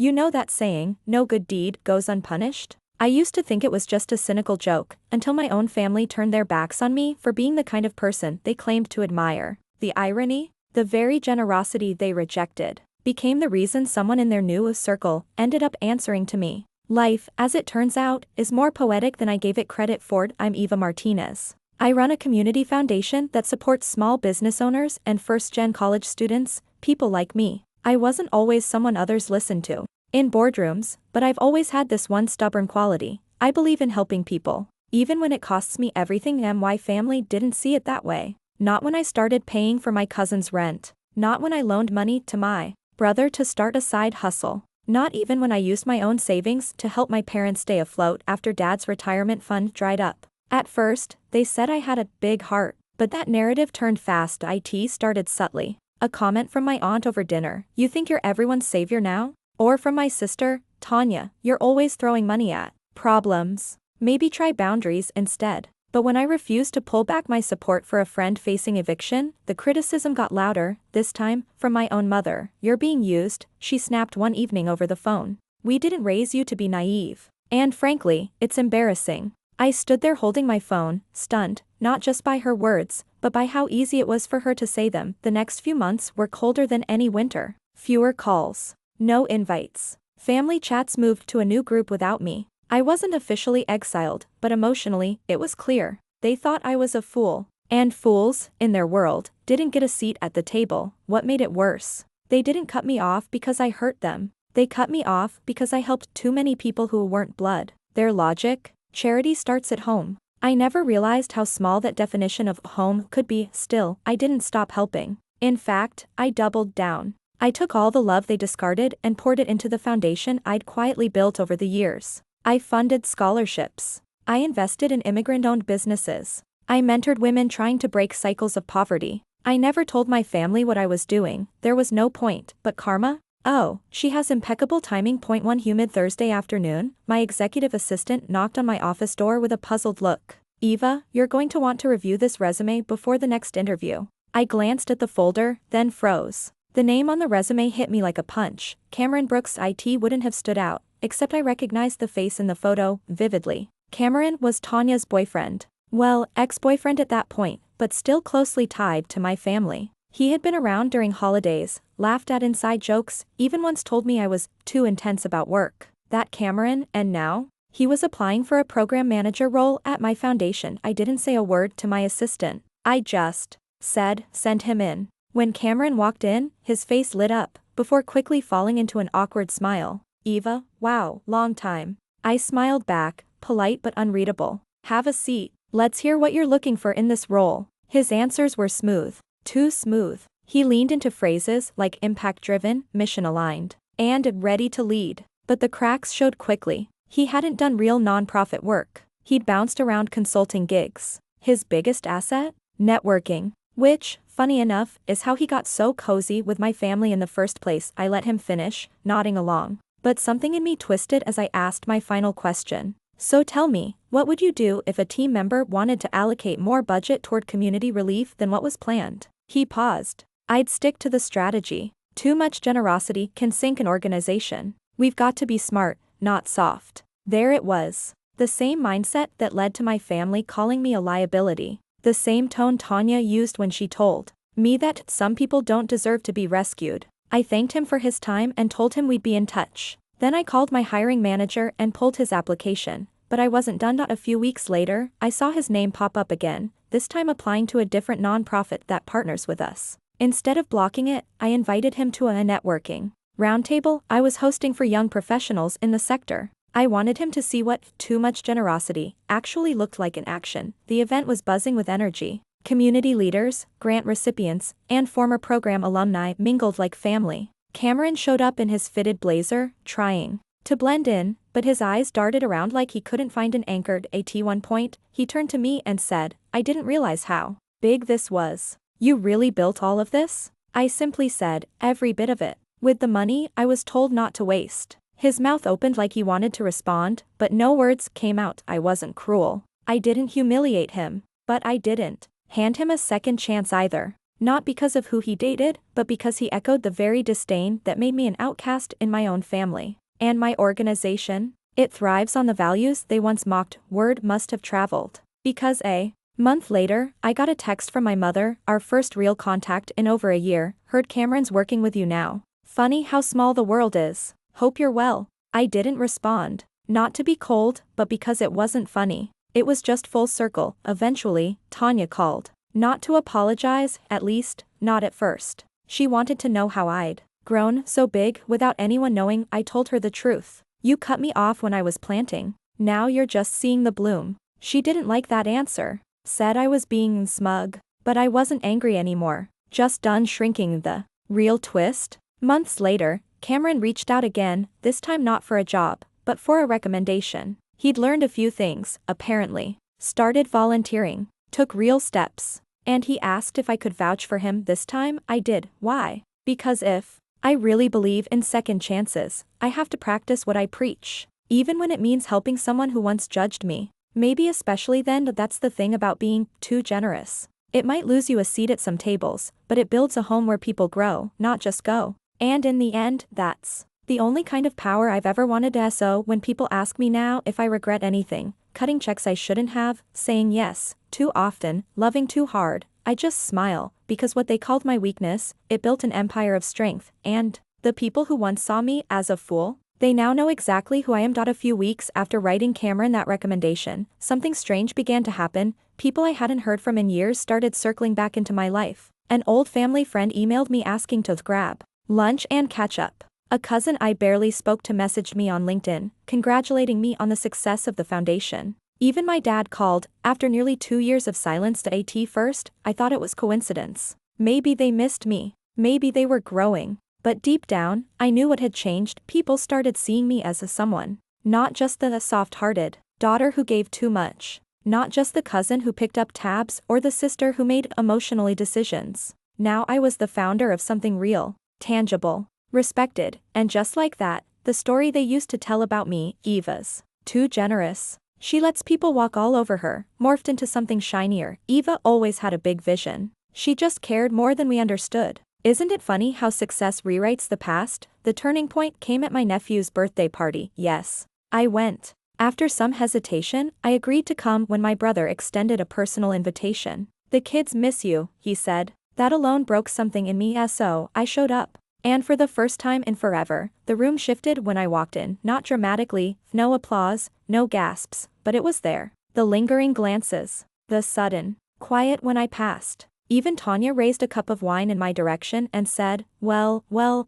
You know that saying, no good deed goes unpunished? I used to think it was just a cynical joke, until my own family turned their backs on me for being the kind of person they claimed to admire. The irony? The very generosity they rejected became the reason someone in their new circle ended up answering to me. Life, as it turns out, is more poetic than I gave it credit for. I'm Eva Martinez. I run a community foundation that supports small business owners and first-gen college students, people like me. I wasn't always someone others listened to in boardrooms, but I've always had this one stubborn quality. I believe in helping people, even when it costs me everything. And my family didn't see it that way. Not when I started paying for my cousin's rent. Not when I loaned money to my brother to start a side hustle. Not even when I used my own savings to help my parents stay afloat after dad's retirement fund dried up. At first, they said I had a big heart, but that narrative turned fast. It started subtly. A comment from my aunt over dinner, "You think you're everyone's savior now?" Or from my sister, "Tanya, you're always throwing money at problems. Maybe try boundaries instead." But when I refused to pull back my support for a friend facing eviction, the criticism got louder, this time from my own mother. "You're being used," she snapped one evening over the phone. "We didn't raise you to be naive." And frankly, it's embarrassing. I stood there holding my phone, stunned, not just by her words, but by how easy it was for her to say them. The next few months were colder than any winter. Fewer calls. No invites. Family chats moved to a new group without me. I wasn't officially exiled, but emotionally, it was clear. They thought I was a fool. And fools, in their world, didn't get a seat at the table. What made it worse? They didn't cut me off because I hurt them. They cut me off because I helped too many people who weren't blood. Their logic? Charity starts at home. I never realized how small that definition of home could be. Still, I didn't stop helping. In fact, I doubled down. I took all the love they discarded and poured it into the foundation I'd quietly built over the years. I funded scholarships. I invested in immigrant-owned businesses. I mentored women trying to break cycles of poverty. I never told my family what I was doing. There was no point. But karma? Oh, she has impeccable timing. One humid Thursday afternoon, my executive assistant knocked on my office door with a puzzled look. "Eva, you're going to want to review this resume before the next interview." I glanced at the folder, then froze. The name on the resume hit me like a punch. Cameron Brooks. It wouldn't have stood out, except I recognized the face in the photo, vividly. Cameron was Tanya's boyfriend. Well, ex-boyfriend at that point, but still closely tied to my family. He had been around during holidays, laughed at inside jokes, even once told me I was too intense about work. That Cameron, and now? He was applying for a program manager role at my foundation. I didn't say a word to my assistant. I just said, "Send him in." When Cameron walked in, his face lit up, before quickly falling into an awkward smile. "Eva, wow, long time." I smiled back, polite but unreadable. "Have a seat. Let's hear what you're looking for in this role." His answers were smooth. Too smooth. He leaned into phrases like impact-driven, mission-aligned, and ready to lead. But the cracks showed quickly. He hadn't done real nonprofit work. He'd bounced around consulting gigs. His biggest asset? Networking. Which, funny enough, is how he got so cozy with my family in the first place. I let him finish, nodding along. But something in me twisted as I asked my final question. "So tell me, what would you do if a team member wanted to allocate more budget toward community relief than what was planned?" He paused. "I'd stick to the strategy. Too much generosity can sink an organization. We've got to be smart, not soft." There it was. The same mindset that led to my family calling me a liability. The same tone Tanya used when she told me that some people don't deserve to be rescued. I thanked him for his time and told him we'd be in touch. Then I called my hiring manager and pulled his application. But I wasn't done. Not a few weeks later, I saw his name pop up again, this time applying to a different nonprofit that partners with us. Instead of blocking it, I invited him to a networking roundtable I was hosting for young professionals in the sector. I wanted him to see what too much generosity actually looked like in action. The event was buzzing with energy. Community leaders, grant recipients, and former program alumni mingled like family. Cameron showed up in his fitted blazer, trying to blend in, but his eyes darted around like he couldn't find an anchor. At one point, he turned to me and said, "I didn't realize how big this was." "You really built all of this?" I simply said, "Every bit of it. With the money I was told not to waste." His mouth opened like he wanted to respond, but no words came out. I wasn't cruel. I didn't humiliate him. But I didn't hand him a second chance either. Not because of who he dated, but because he echoed the very disdain that made me an outcast in my own family. And my organization? It thrives on the values they once mocked. Word must have traveled. Because a month later, I got a text from my mother, our first real contact in over a year. Heard Cameron's working with you now. Funny how small the world is. Hope you're well. I didn't respond. Not to be cold, but because it wasn't funny. It was just full circle. Eventually, Tanya called. Not to apologize, at least, not at first. She wanted to know how I'd grown so big without anyone knowing. I told her the truth. You cut me off when I was planting. Now you're just seeing the bloom. She didn't like that answer. Said I was being smug. But I wasn't angry anymore. Just done shrinking. The real twist? Months later, Cameron reached out again, this time not for a job, but for a recommendation. He'd learned a few things, apparently. Started volunteering. Took real steps. And he asked if I could vouch for him this time. I did. Why? Because if I really believe in second chances, I have to practice what I preach. Even when it means helping someone who once judged me. Maybe especially then. That's the thing about being too generous. It might lose you a seat at some tables, but it builds a home where people grow, not just go. And in the end, that's the only kind of power I've ever wanted to. So when people ask me now if I regret anything, cutting checks I shouldn't have, saying yes too often, loving too hard, I just smile, because what they called my weakness, it built an empire of strength, and the people who once saw me as a fool, they now know exactly who I am. A few weeks after writing Cameron that recommendation, something strange began to happen. People I hadn't heard from in years started circling back into my life. An old family friend emailed me asking to grab lunch and catch up. A cousin I barely spoke to messaged me on LinkedIn, congratulating me on the success of the foundation. Even my dad called. After nearly 2 years of silence to at first, I thought it was coincidence. Maybe they missed me. Maybe they were growing. But deep down, I knew what had changed. People started seeing me as a someone. Not just the soft-hearted daughter who gave too much. Not just the cousin who picked up tabs or the sister who made emotionally decisions. Now I was the founder of something real, tangible, respected, and just like that, the story they used to tell about me, Eva's too generous. She lets people walk all over her, morphed into something shinier. Eva always had a big vision. She just cared more than we understood. Isn't it funny how success rewrites the past? The turning point came at my nephew's birthday party. Yes, I went. After some hesitation, I agreed to come when my brother extended a personal invitation. The kids miss you, he said. That alone broke something in me, so I showed up. And for the first time in forever, the room shifted when I walked in. Not dramatically, no applause, no gasps, but it was there. The lingering glances. The sudden quiet when I passed. Even Tanya raised a cup of wine in my direction and said, well,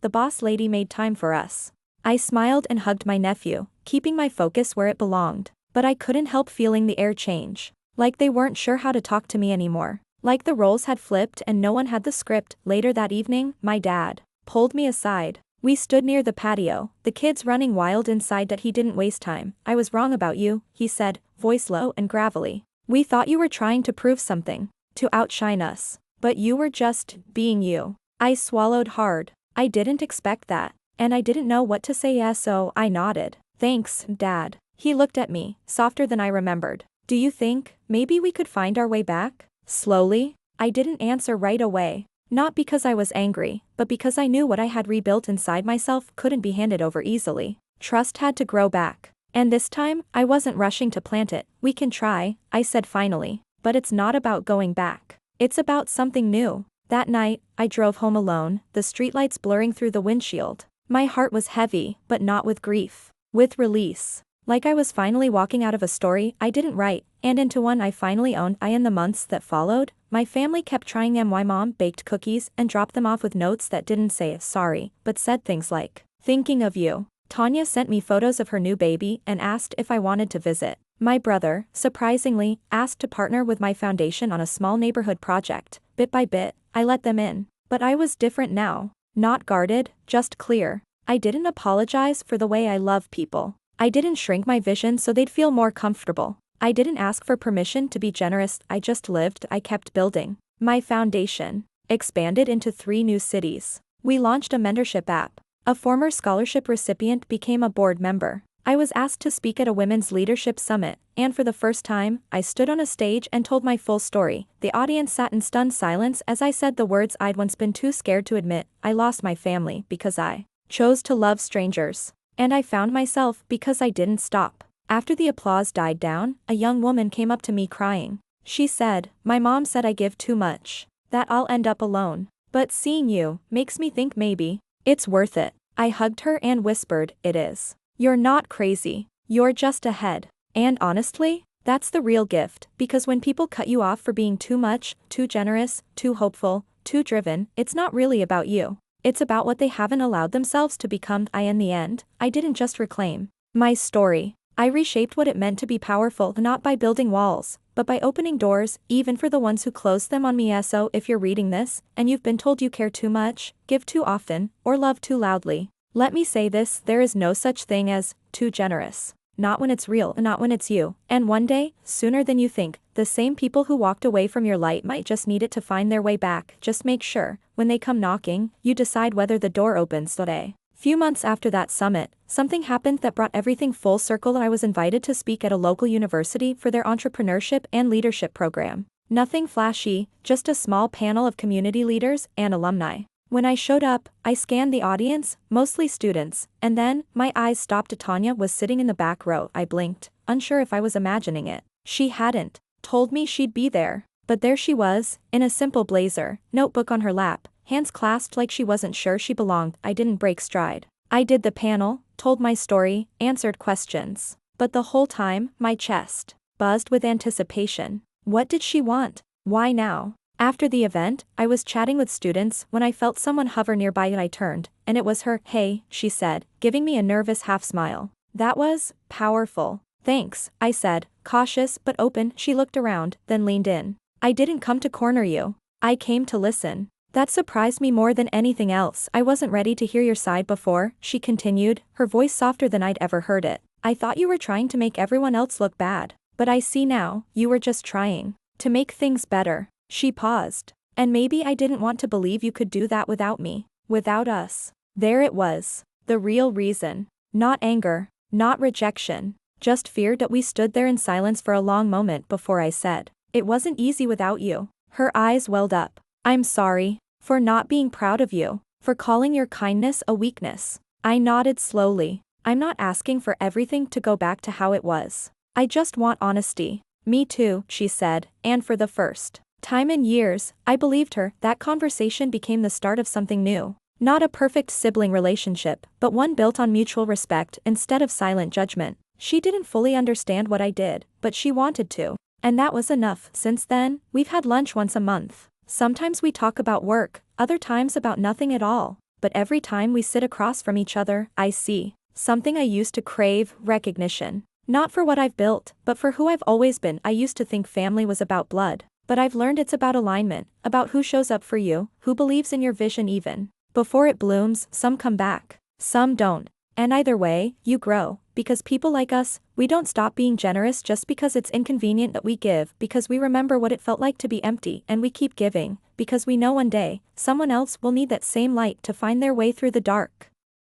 the boss lady made time for us. I smiled and hugged my nephew, keeping my focus where it belonged. But I couldn't help feeling the air change. Like they weren't sure how to talk to me anymore. Like the roles had flipped and no one had the script. Later that evening, my dad pulled me aside. We stood near the patio, the kids running wild inside. That he didn't waste time. I was wrong about you, he said, voice low and gravelly. We thought you were trying to prove something. To outshine us. But you were just being you. I swallowed hard. I didn't expect that. And I didn't know what to say, so I nodded. Thanks, Dad. He looked at me, softer than I remembered. Do you think maybe we could find our way back? Slowly? I didn't answer right away. Not because I was angry, but because I knew what I had rebuilt inside myself couldn't be handed over easily. Trust had to grow back. And this time, I wasn't rushing to plant it. We can try, I said finally. But it's not about going back. It's about something new. That night, I drove home alone, the streetlights blurring through the windshield. My heart was heavy, but not with grief. With release. Like I was finally walking out of a story I didn't write, and into one I finally owned. In the months that followed, my family kept trying them. My mom baked cookies and dropped them off with notes that didn't say sorry, but said things like, thinking of you. Tanya sent me photos of her new baby and asked if I wanted to visit. My brother, surprisingly, asked to partner with my foundation on a small neighborhood project. Bit by bit, I let them in. But I was different now. Not guarded, just clear. I didn't apologize for the way I love people. I didn't shrink my vision so they'd feel more comfortable. I didn't ask for permission to be generous, I just lived. I kept building. My foundation expanded into 3 new cities. We launched a mentorship app. A former scholarship recipient became a board member. I was asked to speak at a women's leadership summit, and for the first time, I stood on a stage and told my full story. The audience sat in stunned silence as I said the words I'd once been too scared to admit. I lost my family because I chose to love strangers. And I found myself because I didn't stop. After the applause died down, a young woman came up to me crying. She said, "My mom said I give too much, that I'll end up alone. But seeing you makes me think maybe it's worth it." I hugged her and whispered, "It is. You're not crazy. You're just ahead." And honestly, that's the real gift, because when people cut you off for being too much, too generous, too hopeful, too driven, it's not really about you. It's about what they haven't allowed themselves to become. In the end, I didn't just reclaim my story. I reshaped what it meant to be powerful, not by building walls, but by opening doors, even for the ones who closed them on me. So if you're reading this, and you've been told you care too much, give too often, or love too loudly, let me say this: there is no such thing as too generous. Not when it's real, not when it's you. And one day, sooner than you think, the same people who walked away from your light might just need it to find their way back. Just make sure, when they come knocking, you decide whether the door opens today. Few months after that summit, something happened that brought everything full circle. I was invited to speak at a local university for their entrepreneurship and leadership program. Nothing flashy, just a small panel of community leaders and alumni. When I showed up, I scanned the audience, mostly students, and then, my eyes stopped. Tanya was sitting in the back row. I blinked, unsure if I was imagining it. She hadn't told me she'd be there, but there she was, in a simple blazer, notebook on her lap, hands clasped like she wasn't sure she belonged. I didn't break stride. I did the panel, told my story, answered questions. But the whole time, my chest buzzed with anticipation. What did she want? Why now? After the event, I was chatting with students when I felt someone hover nearby and I turned, and it was her. "Hey," she said, giving me a nervous half smile. That was powerful. "Thanks," I said, cautious but open. She looked around, then leaned in. "I didn't come to corner you. I came to listen." That surprised me more than anything else. "I wasn't ready to hear your side before," she continued, her voice softer than I'd ever heard it. "I thought you were trying to make everyone else look bad. But I see now, you were just trying to make things better." She paused. "And maybe I didn't want to believe you could do that without me. Without us." There it was. The real reason. Not anger. Not rejection. Just fear. That we stood there in silence for a long moment before I said, "It wasn't easy without you." Her eyes welled up. "I'm sorry. For not being proud of you. For calling your kindness a weakness." I nodded slowly. "I'm not asking for everything to go back to how it was. I just want honesty." "Me too," she said, and for the first time in years, I believed her. That conversation became the start of something new. Not a perfect sibling relationship, but one built on mutual respect instead of silent judgment. She didn't fully understand what I did, but she wanted to. And that was enough. Since then, we've had lunch once a month. Sometimes we talk about work, other times about nothing at all. But every time we sit across from each other, I see something I used to crave: recognition. Not for what I've built, but for who I've always been. I used to think family was about blood. But I've learned it's about alignment, about who shows up for you, who believes in your vision even before it blooms. Some come back, some don't. And either way, you grow, because people like us, we don't stop being generous just because it's inconvenient. That we give because we remember what it felt like to be empty, and we keep giving because we know one day, someone else will need that same light to find their way through the dark.